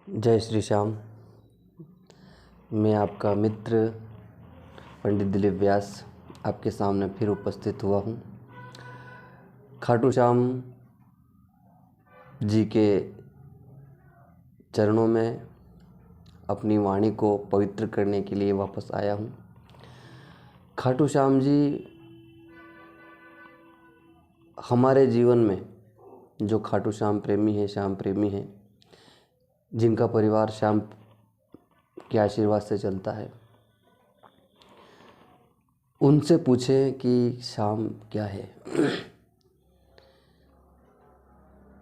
जय श्री श्याम। मैं आपका मित्र पंडित दिलीप व्यास आपके सामने फिर उपस्थित हुआ हूँ। खाटू श्याम जी के चरणों में अपनी वाणी को पवित्र करने के लिए वापस आया हूँ। खाटू श्याम जी हमारे जीवन में जो खाटू श्याम प्रेमी हैं, श्याम प्रेमी हैं, जिनका परिवार श्याम के आशीर्वाद से चलता है, उनसे पूछें कि श्याम क्या है।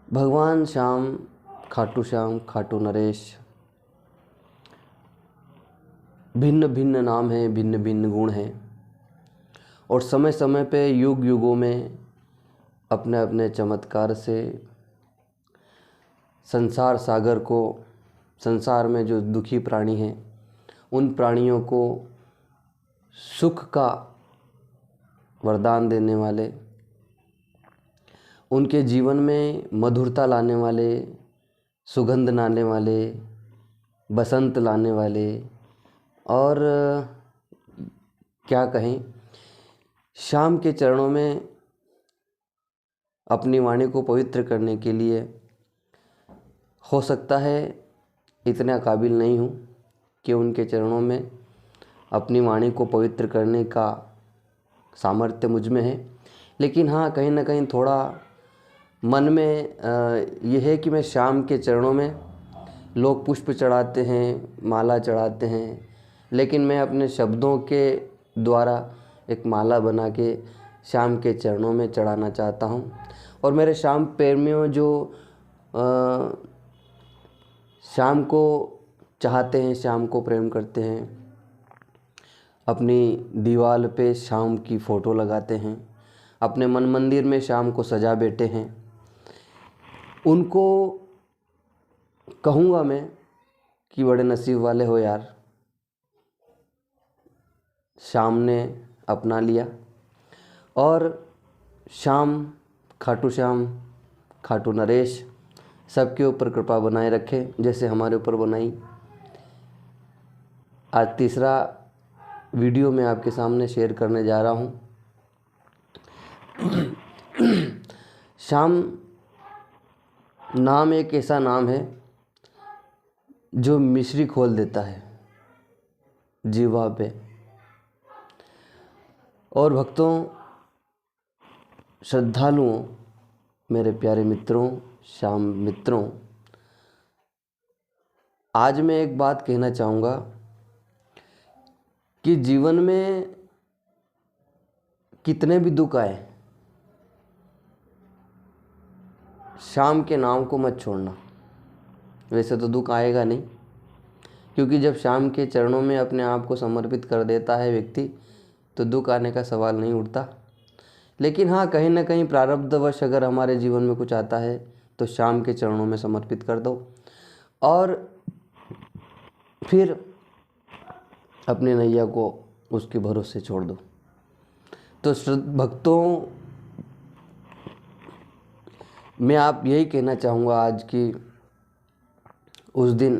भगवान श्याम, खाटू नरेश, भिन्न भिन्न नाम हैं, भिन्न भिन्न गुण हैं और समय समय पे युग युगों में अपने अपने चमत्कार से संसार सागर को, संसार में जो दुखी प्राणी हैं उन प्राणियों को सुख का वरदान देने वाले, उनके जीवन में मधुरता लाने वाले, सुगंध लाने वाले, बसंत लाने वाले और क्या कहें, श्याम के चरणों में अपनी वाणी को पवित्र करने के लिए हो सकता है इतना काबिल नहीं हूँ कि उनके चरणों में अपनी वाणी को पवित्र करने का सामर्थ्य मुझ में है, लेकिन हाँ, कहीं ना कहीं थोड़ा मन में यह है कि मैं श्याम के चरणों में, लोग पुष्प चढ़ाते हैं, माला चढ़ाते हैं, लेकिन मैं अपने शब्दों के द्वारा एक माला बना के श्याम के चरणों में चढ़ाना चाहता हूँ। और मेरे श्याम प्रेमियों जो श्याम को चाहते हैं, श्याम को प्रेम करते हैं, अपनी दीवार पे श्याम की फ़ोटो लगाते हैं, अपने मन मंदिर में श्याम को सजा बैठे हैं, उनको कहूँगा मैं कि बड़े नसीब वाले हो यार, श्याम ने अपना लिया। और श्याम, खाटू नरेश सबके ऊपर कृपा बनाए रखे जैसे हमारे ऊपर बनाई। आज तीसरा वीडियो मैं आपके सामने शेयर करने जा रहा हूँ। श्याम नाम एक ऐसा नाम है जो मिश्री खोल देता है जीवा पे। और भक्तों, श्रद्धालुओं, मेरे प्यारे मित्रों, श्याम मित्रों, आज मैं एक बात कहना चाहूँगा कि जीवन में कितने भी दुख आए, श्याम के नाम को मत छोड़ना। वैसे तो दुख आएगा नहीं, क्योंकि जब श्याम के चरणों में अपने आप को समर्पित कर देता है व्यक्ति, तो दुख आने का सवाल नहीं उठता। लेकिन हाँ, कहीं ना कहीं प्रारब्धवश अगर हमारे जीवन में कुछ आता है तो श्याम के चरणों में समर्पित कर दो और फिर अपने नैया को उसके भरोसे छोड़ दो। तो भक्तों, मैं आप यही कहना चाहूँगा आज कि उस दिन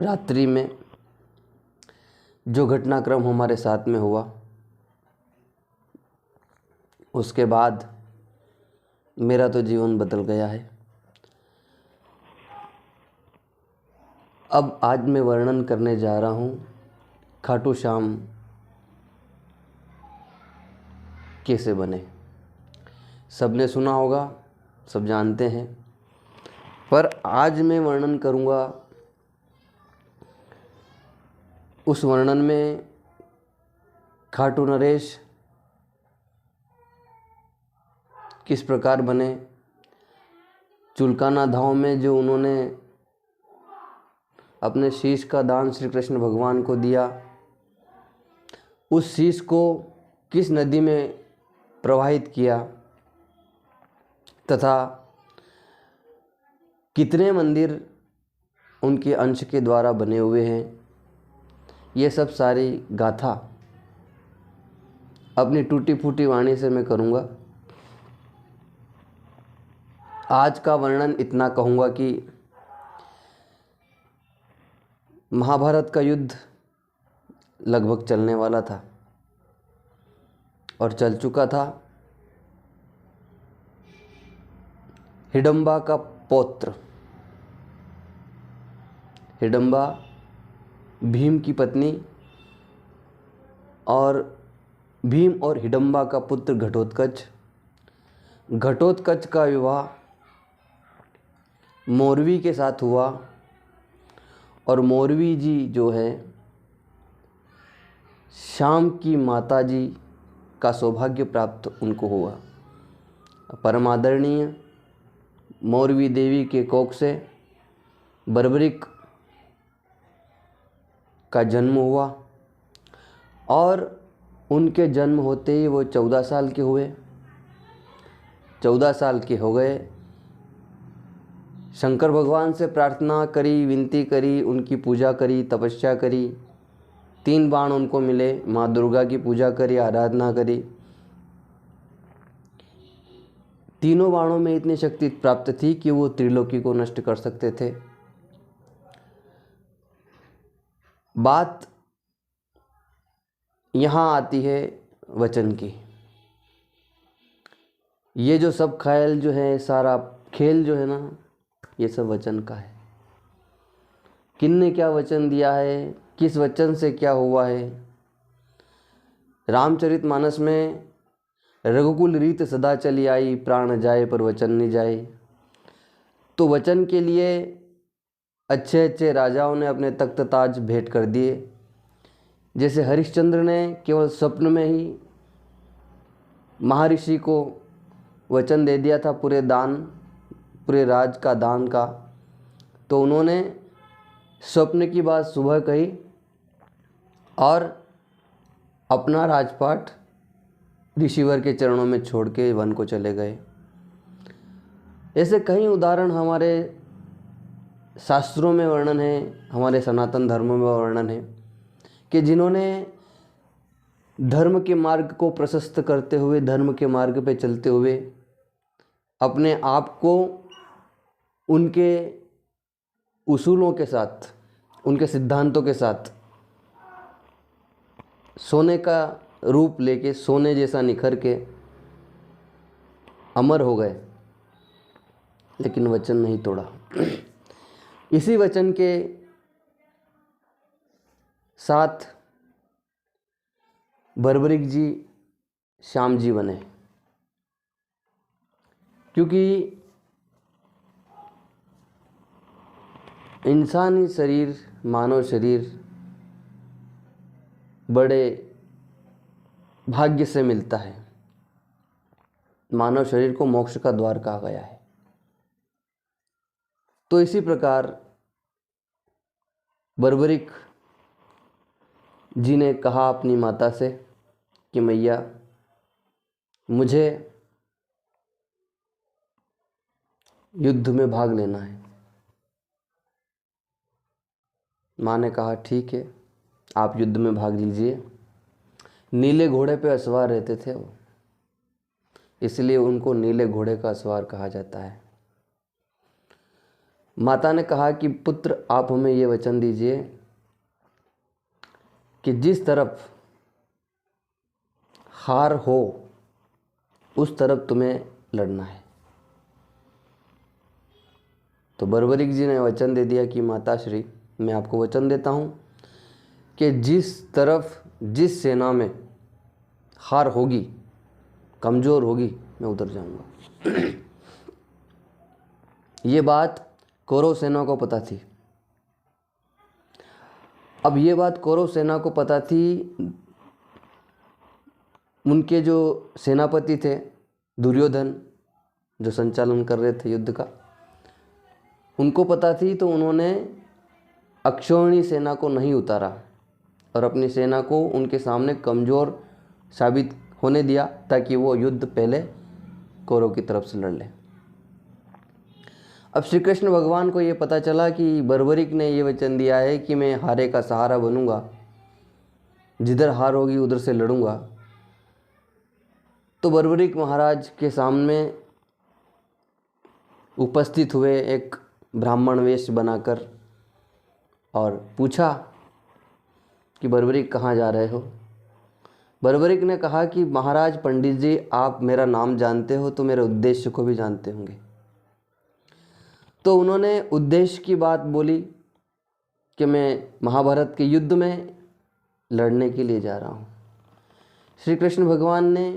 रात्रि में जो घटनाक्रम हमारे साथ में हुआ, उसके बाद मेरा तो जीवन बदल गया है। अब आज मैं वर्णन करने जा रहा हूँ खाटू श्याम कैसे बने। सबने सुना होगा, सब जानते हैं, पर आज मैं वर्णन करूँगा। उस वर्णन में खाटू नरेश किस प्रकार बने, चुलकाना धाव में जो उन्होंने अपने शीश का दान श्री कृष्ण भगवान को दिया, उस शीश को किस नदी में प्रवाहित किया तथा कितने मंदिर उनके अंश के द्वारा बने हुए हैं, ये सब सारी गाथा अपनी टूटी फूटी वाणी से मैं करूँगा। आज का वर्णन इतना कहूँगा कि महाभारत का युद्ध लगभग चलने वाला था और चल चुका था। हिडम्बा का पौत्र, हिडम्बा भीम की पत्नी और भीम और हिडम्बा का पुत्र घटोत्कच, घटोत्कच का विवाह मौरवी के साथ हुआ और मौरवी जी जो है श्याम की माता जी का सौभाग्य प्राप्त उनको हुआ। परमादरणीय मौरवी देवी के कोख से बर्बरिक का जन्म हुआ और उनके जन्म होते ही वो 14 साल के हुए। 14 साल के हो गए, शंकर भगवान से प्रार्थना करी, विनती करी, उनकी पूजा करी, तपस्या करी। 3 बाण उनको मिले, माँ दुर्गा की पूजा करी, आराधना करी। तीनों बाणों में इतनी शक्ति प्राप्त थी कि वो त्रिलोकी को नष्ट कर सकते थे। बात यहाँ आती है वचन की। ये जो सब ख्याल जो है, सारा खेल जो है ना, ये सब वचन का है। किन्ने क्या वचन दिया है, किस वचन से क्या हुआ है। रामचरितमानस में रघुकुल रीत सदा चली आई, प्राण जाए पर वचन नहीं जाए। तो वचन के लिए अच्छे अच्छे राजाओं ने अपने तख्त ताज भेंट कर दिए। जैसे हरिश्चंद्र ने केवल स्वप्न में ही महर्षि को वचन दे दिया था पूरे राज का दान का, तो उन्होंने स्वप्न की बात सुबह कही और अपना राजपाट ऋषिवर के चरणों में छोड़ के वन को चले गए। ऐसे कई उदाहरण हमारे शास्त्रों में वर्णन है, हमारे सनातन धर्म में वर्णन है कि जिन्होंने धर्म के मार्ग को प्रशस्त करते हुए, धर्म के मार्ग पे चलते हुए अपने आप को उनके उसूलों के साथ, उनके सिद्धांतों के साथ सोने का रूप लेके, सोने जैसा निखर के अमर हो गए, लेकिन वचन नहीं तोड़ा। इसी वचन के साथ बर्बरिक जी श्याम जी बने, क्योंकि इंसानी शरीर, मानव शरीर बड़े भाग्य से मिलता है। मानव शरीर को मोक्ष का द्वार कहा गया है। तो इसी प्रकार बर्बरिक जी ने कहा अपनी माता से कि मैया, मुझे युद्ध में भाग लेना है। माँ ने कहा ठीक है, आप युद्ध में भाग लीजिए। नीले घोड़े पे असवार रहते थे वो, इसलिए उनको नीले घोड़े का असवार कहा जाता है। माता ने कहा कि पुत्र, आप हमें ये वचन दीजिए कि जिस तरफ हार हो उस तरफ तुम्हें लड़ना है। तो बर्बरिक जी ने वचन दे दिया कि माता श्री, मैं आपको वचन देता हूँ कि जिस तरफ, जिस सेना में हार होगी, कमज़ोर होगी, मैं उधर जाऊँगा। ये बात कौरव सेना को पता थी। अब ये बात कौरव सेना को पता थी। उनके जो सेनापति थे दुर्योधन, जो संचालन कर रहे थे युद्ध का, उनको पता थी। तो उन्होंने अक्षौहिणी सेना को नहीं उतारा और अपनी सेना को उनके सामने कमज़ोर साबित होने दिया, ताकि वो युद्ध पहले कौरव की तरफ से लड़ ले। अब श्री कृष्ण भगवान को ये पता चला कि बर्बरिक ने ये वचन दिया है कि मैं हारे का सहारा बनूंगा, जिधर हार होगी उधर से लड़ूंगा। तो बर्बरिक महाराज के सामने उपस्थित हुए एक ब्राह्मण वेश बनाकर और पूछा कि बर्बरीक कहाँ जा रहे हो। बर्बरीक ने कहा कि महाराज पंडित जी, आप मेरा नाम जानते हो तो मेरे उद्देश्य को भी जानते होंगे। तो उन्होंने उद्देश्य की बात बोली कि मैं महाभारत के युद्ध में लड़ने के लिए जा रहा हूँ। श्री कृष्ण भगवान ने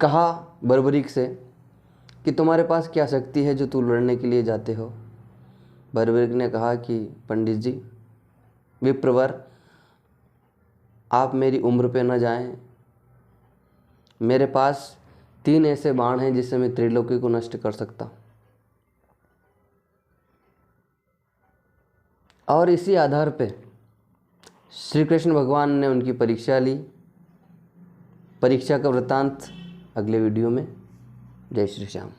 कहा बर्बरीक से कि तुम्हारे पास क्या शक्ति है जो तू लड़ने के लिए जाते हो। बर्बरीक ने कहा कि पंडित जी, विप्रवर, आप मेरी उम्र पे न जाएं। मेरे पास 3 ऐसे बाण हैं जिससे मैं त्रिलोकी को नष्ट कर सकता हूँ। और इसी आधार पे श्री कृष्ण भगवान ने उनकी परीक्षा ली। परीक्षा का वृत्तांत अगले वीडियो में। जय श्री श्याम।